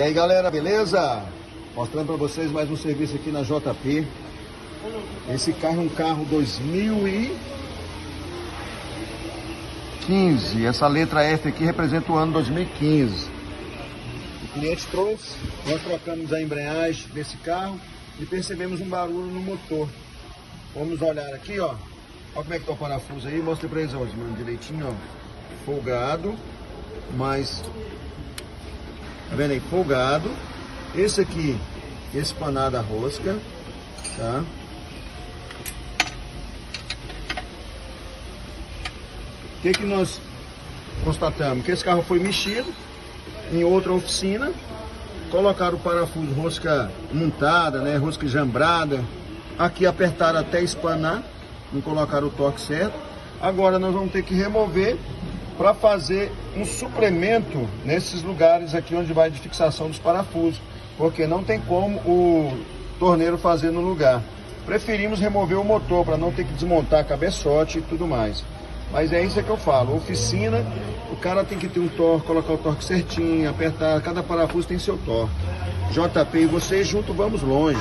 aí galera, beleza? Mostrando para vocês mais um serviço aqui na JP. Esse carro é um carro 2015. Essa letra F aqui representa o ano 2015. O cliente trouxe, nós trocamos a embreagem desse carro e percebemos um barulho no motor. Vamos olhar aqui, ó. Olha como é que tá o parafuso aí. Mostra para eles, ó, mano, direitinho, ó. Folgado, mas... Tá vendo aí? Folgado. Esse aqui, espanada a rosca, tá? O que nós constatamos? Que esse carro foi mexido em outra oficina, colocaram o parafuso rosca montada, né? Rosca jambrada. Aqui apertaram até espanar, não colocaram o torque certo. Agora nós vamos ter que remover para fazer um suplemento nesses lugares aqui onde vai de fixação dos parafusos, porque não tem como o torneiro fazer no lugar. Preferimos remover o motor para não ter que desmontar cabeçote e tudo mais. Mas é isso que eu falo, oficina, o cara tem que ter um torque, colocar o torque certinho, apertar, cada parafuso tem seu torque. JP e vocês juntos vamos longe.